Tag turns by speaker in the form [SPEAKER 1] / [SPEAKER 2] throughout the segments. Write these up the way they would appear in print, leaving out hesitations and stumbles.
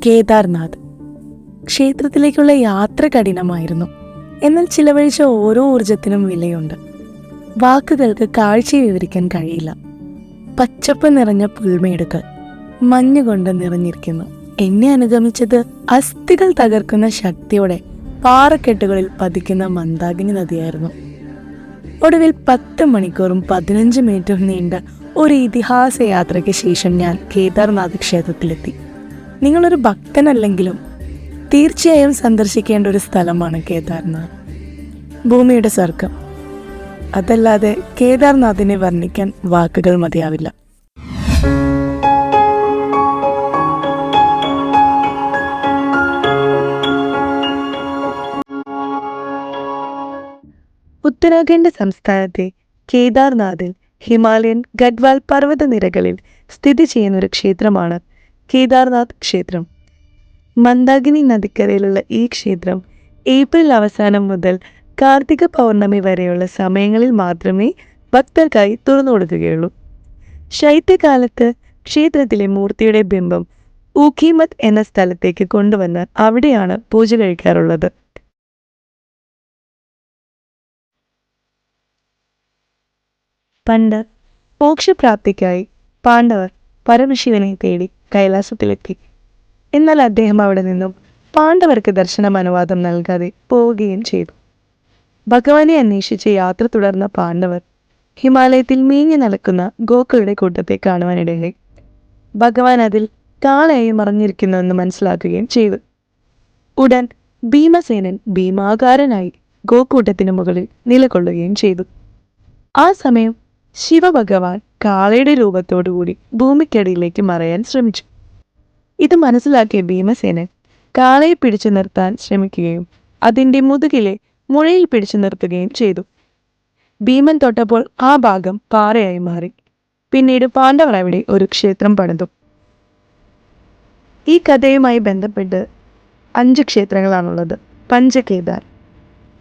[SPEAKER 1] കേദാർനാഥ്. ക്ഷേത്രത്തിലേക്കുള്ള യാത്ര കഠിനമായിരുന്നു. എന്നാൽ ചിലവഴിച്ച ഓരോ ഊർജത്തിനും വിലയുണ്ട്. വാക്കുകൾക്ക് കാഴ്ചയെ വിവരിക്കാൻ കഴിയില്ല. പച്ചപ്പ് നിറഞ്ഞ പുൽമേടുകൾ മഞ്ഞുകൊണ്ട് നിറഞ്ഞിരിക്കുന്നു. എന്നെ അനുഗമിച്ചത് അസ്ഥികൾ തകർക്കുന്ന ശക്തിയോടെ പാറക്കെട്ടുകളിൽ പതിക്കുന്ന മന്ദാകിനി നദിയായിരുന്നു. ഒടുവിൽ 10 മണിക്കൂറും 15 മിനിറ്റും നീണ്ട ഒരു ഇതിഹാസ യാത്രയ്ക്ക് ശേഷം ഞാൻ കേദാർനാഥ് ക്ഷേത്രത്തിലെത്തി. നിങ്ങളൊരു ഭക്തനല്ലെങ്കിലും തീർച്ചയായും സന്ദർശിക്കേണ്ട ഒരു സ്ഥലമാണ് കേദാർനാഥ്. ഭൂമിയുടെ സ്വർഗം. അതല്ലാതെ കേദാർനാഥിനെ വർണ്ണിക്കാൻ വാക്കുകൾ മതിയാവില്ല. ഉത്തരാഖണ്ഡ് സംസ്ഥാനത്തെ കേദാർനാഥിൽ ഹിമാലയൻ ഗഡ്വാൾ പർവ്വതനിരകളിൽ സ്ഥിതി ചെയ്യുന്നൊരു ക്ഷേത്രമാണ് കേദാർനാഥ് ക്ഷേത്രം. മന്ദാകിനി നദിക്കരയിലുള്ള ഈ ക്ഷേത്രം ഏപ്രിൽ അവസാനം മുതൽ കാർത്തിക പൗർണമി വരെയുള്ള സമയങ്ങളിൽ മാത്രമേ ഭക്തർക്കായി തുറന്നു കൊടുക്കുകയുള്ളൂ. ശൈത്യകാലത്ത് ക്ഷേത്രത്തിലെ മൂർത്തിയുടെ ബിംബം ഊഖിമത് എന്ന സ്ഥലത്തേക്ക് കൊണ്ടുവന്ന് അവിടെയാണ് പൂജ കഴിക്കാറുള്ളത്. പണ്ട് മോക്ഷപ്രാപ്തിക്കായി പാണ്ഡവർ പരമശിവനെ തേടി കൈലാസത്തിലെത്തി. എന്നാൽ അദ്ദേഹം അവിടെ നിന്നും പാണ്ഡവർക്ക് ദർശനം അനുവാദം നൽകാതെ പോവുകയും ചെയ്തു. ഭഗവാനെ അന്വേഷിച്ച് യാത്ര തുടർന്ന പാണ്ഡവർ ഹിമാലയത്തിൽ മീഞ്ഞു നടക്കുന്ന ഗോക്കളുടെ കൂട്ടത്തെ കാണുവാനിടയായി. ഭഗവാൻ അതിൽ കാളയായി മറഞ്ഞിരിക്കുന്നുവെന്ന് മനസ്സിലാക്കുകയും ചെയ്തു. ഉടൻ ഭീമസേനൻ ഭീമാകാരനായി ഗോക്കൂട്ടത്തിന് മുകളിൽ നിലകൊള്ളുകയും ചെയ്തു. ആ സമയം ശിവഭഗവാൻ കാളയുടെ രൂപത്തോടുകൂടി ഭൂമിക്കടിയിലേക്ക് മറയാൻ ശ്രമിച്ചു. ഇത് മനസ്സിലാക്കിയ ഭീമസേനൻ കാളയെ പിടിച്ചു നിർത്താൻ ശ്രമിക്കുകയും അതിൻ്റെ മുതുകിലെ മുഴയിൽ പിടിച്ചു നിർത്തുകയും ചെയ്തു. ഭീമൻ തൊട്ടപ്പോൾ ആ ഭാഗം പാറയായി മാറി. പിന്നീട് പാണ്ഡവർ അവിടെ ഒരു ക്ഷേത്രം പണിതു. ഈ കഥയുമായി ബന്ധപ്പെട്ട് 5 ക്ഷേത്രങ്ങളാണുള്ളത്. പഞ്ചകേദാർ,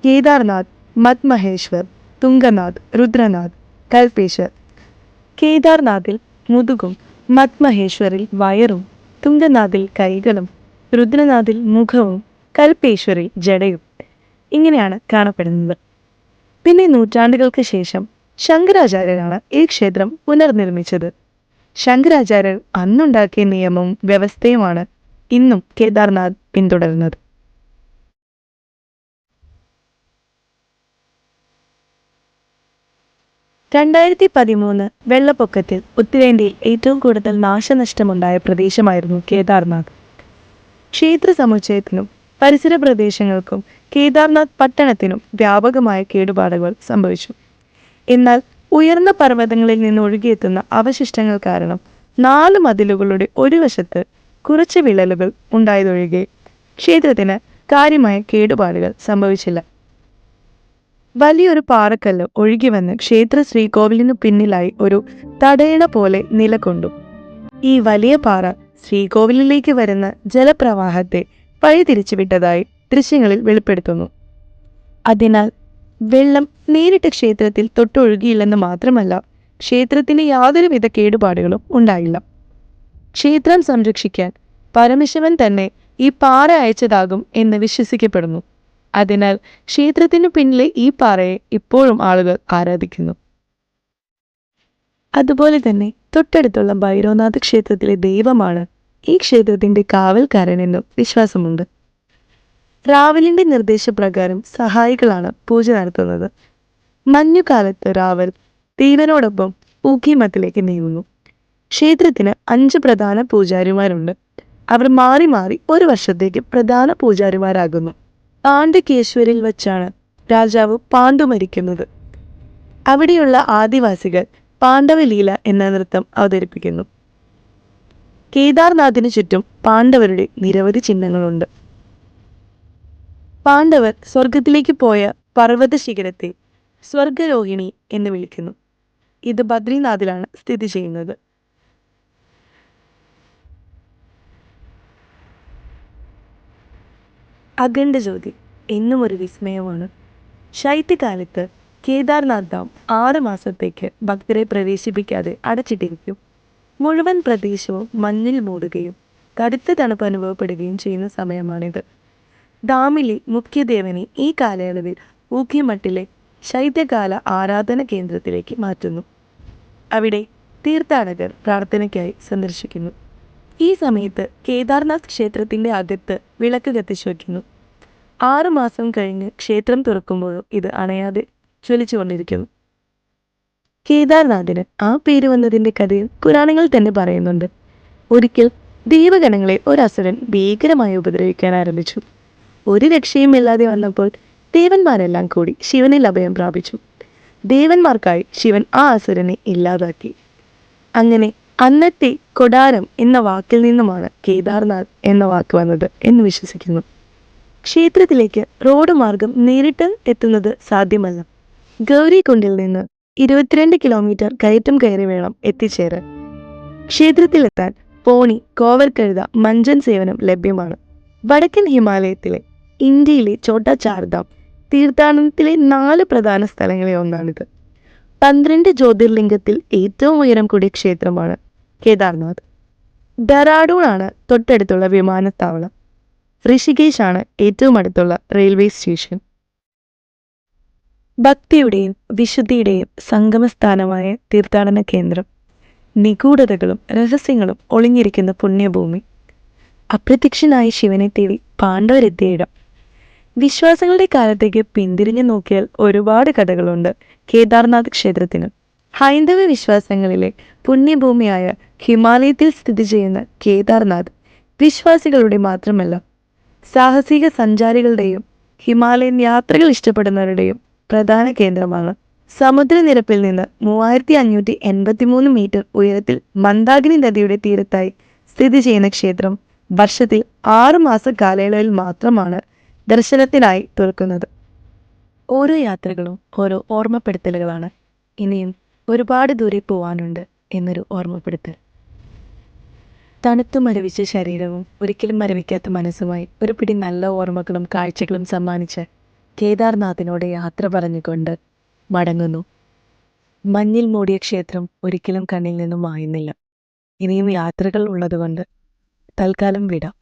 [SPEAKER 1] കേദാർനാഥ്, മദ്മഹേശ്വർ, തുംഗനാഥ്, രുദ്രനാഥ്, കൽപേശ്വർ. കേദാർനാഥിൽ മുതുകും, മദ്മഹേശ്വറിൽ വയറും, തുംഗനാഥിൽ കൈകളും, രുദ്രനാഥിൽ മുഖവും, കൽപേശ്വറിൽ ജടയും ഇങ്ങനെയാണ് കാണപ്പെടുന്നത്. പിന്നെ നൂറ്റാണ്ടുകൾക്ക് ശേഷം ശങ്കരാചാര്യരാണ് ഈ ക്ഷേത്രം പുനർനിർമ്മിച്ചത്. ശങ്കരാചാര്യർ അന്നുണ്ടാക്കിയ നിയമവും വ്യവസ്ഥയുമാണ് ഇന്നും കേദാർനാഥ് പിന്തുടരുന്നത്. 2013 വെള്ളപ്പൊക്കത്തിൽ ഉത്തരേന്ത്യയിൽ ഏറ്റവും കൂടുതൽ നാശനഷ്ടമുണ്ടായ പ്രദേശമായിരുന്നു കേദാർനാഥ്. ക്ഷേത്ര സമുച്ചയത്തിനും പരിസര പ്രദേശങ്ങൾക്കും കേദാർനാഥ് പട്ടണത്തിനും വ്യാപകമായ കേടുപാടുകൾ സംഭവിച്ചു. എന്നാൽ ഉയർന്ന പർവ്വതങ്ങളിൽ നിന്ന് ഒഴുകിയെത്തുന്ന അവശിഷ്ടങ്ങൾ കാരണം 4 മതിലുകളുടെ ഒരു വശത്ത് കുറച്ച് വിള്ളലുകൾ ഉണ്ടായതൊഴികെ ക്ഷേത്രത്തിന് കാര്യമായ കേടുപാടുകൾ സംഭവിച്ചില്ല. വലിയൊരു പാറക്കല്ല് ഒഴുകി വന്ന് ക്ഷേത്ര ശ്രീകോവിലിനു പിന്നിലായി ഒരു തടയണ പോലെ നിലകൊണ്ടു. ഈ വലിയ പാറ ശ്രീകോവിലിലേക്ക് വരുന്ന ജലപ്രവാഹത്തെ വഴിതിരിച്ചുവിട്ടതായി ദൃശ്യങ്ങളിൽ വെളിപ്പെടുത്തുന്നു. അതിനാൽ വെള്ളം നേരിട്ട് ക്ഷേത്രത്തിൽ തൊട്ടൊഴുകിയില്ലെന്ന് മാത്രമല്ല, ക്ഷേത്രത്തിന് യാതൊരുവിധ കേടുപാടുകളും ഉണ്ടായില്ല. ക്ഷേത്രം സംരക്ഷിക്കാൻ പരമശിവൻ തന്നെ ഈ പാറ അയച്ചതാകും എന്ന് വിശ്വസിക്കപ്പെടുന്നു. അതിനാൽ ക്ഷേത്രത്തിനു പിന്നിലെ ഈ പാറയെ ഇപ്പോഴും ആളുകൾ ആരാധിക്കുന്നു. അതുപോലെ തന്നെ തൊട്ടടുത്തുള്ള ഭൈരവനാഥ് ക്ഷേത്രത്തിലെ ദൈവമാണ് ഈ ക്ഷേത്രത്തിന്റെ കാവൽക്കാരനെന്നും വിശ്വാസമുണ്ട്. റാവലിന്റെ നിർദ്ദേശപ്രകാരം സഹായികളാണ് പൂജ നടത്തുന്നത്. മഞ്ഞുകാലത്ത് റാവൽ ദൈവനോടൊപ്പം ഊഖിമത്തിലേക്ക് നീങ്ങുന്നു. ക്ഷേത്രത്തിന് 5 പ്രധാന പൂജാരിമാരുണ്ട്. അവർ മാറി മാറി ഒരു വർഷത്തേക്ക് പ്രധാന പൂജാരിമാരാകുന്നു. പാണ്ഡ്യകേശ്വരിൽ വച്ചാണ് രാജാവ് പാണ്ഡു മരിക്കുന്നത്. അവിടെയുള്ള ആദിവാസികൾ പാണ്ഡവലീല എന്ന നൃത്തം അവതരിപ്പിക്കുന്നു. കേദാർനാഥിനു ചുറ്റും പാണ്ഡവരുടെ നിരവധി ചിഹ്നങ്ങളുണ്ട്. പാണ്ഡവർ സ്വർഗത്തിലേക്ക് പോയ പർവ്വത ശിഖരത്തെ സ്വർഗരോഹിണി എന്ന് വിളിക്കുന്നു. ഇത് ബദ്രിനാഥിലാണ് സ്ഥിതി ചെയ്യുന്നത്. അഖണ്ഡജ്യോതി എന്നും ഒരു വിസ്മയമാണ്. ശൈത്യകാലത്ത് കേദാർനാഥ് ഡാം 6 മാസത്തേക്ക് ഭക്തരെ പ്രവേശിപ്പിക്കാതെ അടച്ചിട്ടിരിക്കും. മുഴുവൻ പ്രദേശവും മഞ്ഞിൽ മൂടുകയും കടുത്ത തണുപ്പ് അനുഭവപ്പെടുകയും ചെയ്യുന്ന സമയമാണിത്. ഡാമിലെ മുഖ്യദേവനെ ഈ കാലയളവിൽ ഊഖിമഠിലെ ശൈത്യകാല ആരാധന കേന്ദ്രത്തിലേക്ക് മാറ്റുന്നു. അവിടെ തീർത്ഥാടകർ പ്രാർത്ഥനയ്ക്കായി സന്ദർശിക്കുന്നു. ഈ സമയത്ത് കേദാർനാഥ് ക്ഷേത്രത്തിൻ്റെ അകത്ത് വിളക്ക് കത്തിച്ചു വയ്ക്കുന്നു. 6 മാസം കഴിഞ്ഞ് ക്ഷേത്രം തുറക്കുമ്പോഴും ഇത് അണയാതെ ജ്വലിച്ചുകൊണ്ടിരിക്കുന്നു. കേദാർനാഥിന് ആ പേര് വന്നതിൻ്റെ കഥയിൽ പുരാണങ്ങൾ തന്നെ പറയുന്നുണ്ട്. ഒരിക്കൽ ദേവഗണങ്ങളെ ഒരസുരൻ ഭീകരമായി ഉപദ്രവിക്കാൻ ആരംഭിച്ചു. ഒരു രക്ഷയുമില്ലാതെ വന്നപ്പോൾ ദേവന്മാരെല്ലാം കൂടി ശിവനിൽ അഭയം പ്രാപിച്ചു. ദേവന്മാർക്കായി ശിവൻ ആ അസുരനെ ഇല്ലാതാക്കി. അങ്ങനെ അന്നത്തെ കൊടാരം എന്ന വാക്കിൽ നിന്നുമാണ് കേദാർനാഥ് എന്ന വാക്ക് വന്നത് എന്ന് വിശ്വസിക്കുന്നു. ക്ഷേത്രത്തിലേക്ക് റോഡ് മാർഗം നേരിട്ട് എത്തുന്നത് സാധ്യമല്ല. ഗൗരികുണ്ടിൽ നിന്ന് 22 കിലോമീറ്റർ കയറ്റം കയറി വേണം എത്തിച്ചേരാൻ. ക്ഷേത്രത്തിലെത്താൻ പോണി, കോവർക്കഴുത, മഞ്ചൻ സേവനം ലഭ്യമാണ്. വടക്കൻ ഹിമാലയത്തിലെ ഇന്ത്യയിലെ ഛോട്ടാ ചാർധാം തീർത്ഥാടനത്തിലെ 4 പ്രധാന സ്ഥലങ്ങളിൽ ഒന്നാണിത്. 12 ജ്യോതിർലിംഗത്തിൽ ഏറ്റവും ഉയരം കൂടിയ ക്ഷേത്രമാണ് കേദാർനാഥ്. ഡെറാഡൂൺ ആണ് തൊട്ടടുത്തുള്ള വിമാനത്താവളം. ഋഷികേശ് ആണ് ഏറ്റവും അടുത്തുള്ള റെയിൽവേ സ്റ്റേഷൻ. ഭക്തിയുടെയും വിശുദ്ധിയുടെയും സംഗമസ്ഥാനമായ തീർത്ഥാടന കേന്ദ്രം. നിഗൂഢതകളും രഹസ്യങ്ങളും ഒളിഞ്ഞിരിക്കുന്ന പുണ്യഭൂമി. അപ്രത്യക്ഷനായ ശിവനെ തേടി പാണ്ഡവരെത്തിയ ഇടം. വിശ്വാസങ്ങളുടെ കാലത്തേക്ക് പിന്തിരിഞ്ഞു നോക്കിയാൽ ഒരുപാട് കഥകളുണ്ട് കേദാർനാഥ് ക്ഷേത്രത്തിന്. ഹൈന്ദവ വിശ്വാസങ്ങളിലെ പുണ്യഭൂമിയായ ഹിമാലയത്തിൽ സ്ഥിതി ചെയ്യുന്ന കേദാർനാഥ് വിശ്വാസികളുടെ മാത്രമല്ല, സാഹസിക സഞ്ചാരികളുടെയും ഹിമാലയൻ യാത്രകൾ ഇഷ്ടപ്പെടുന്നവരുടെയും പ്രധാന കേന്ദ്രമാണ്. സമുദ്രനിരപ്പിൽ നിന്ന് 3583 മീറ്റർ ഉയരത്തിൽ മന്ദാകിനി നദിയുടെ തീരത്തായി സ്ഥിതി ചെയ്യുന്ന ക്ഷേത്രം വർഷത്തിൽ 6 മാസ കാലയളവിൽ മാത്രമാണ് ദർശനത്തിനായി തുറക്കുന്നത്. ഓരോ യാത്രകളും ഓരോ ഓർമ്മപ്പെടുത്തലുകളാണ്. ഇനിയും ഒരുപാട് ദൂരെ പോവാനുണ്ട് എന്നൊരു ഓർമ്മപ്പെടുത്തൽ. തണുത്തു മരവിച്ച ശരീരവും ഒരിക്കലും മരവിക്കാത്ത മനസ്സുമായി ഒരു പിടി നല്ല ഓർമ്മകളും കാഴ്ചകളും സമ്മാനിച്ച് കേദാർനാഥിനോട് യാത്ര പറഞ്ഞുകൊണ്ട് മടങ്ങുന്നു. മഞ്ഞിൽ മൂടിയ ക്ഷേത്രം ഒരിക്കലും കണ്ണിൽ നിന്നും മായുന്നില്ല. ഇനിയും യാത്രകൾ ഉള്ളതുകൊണ്ട് തൽക്കാലം വിടാം.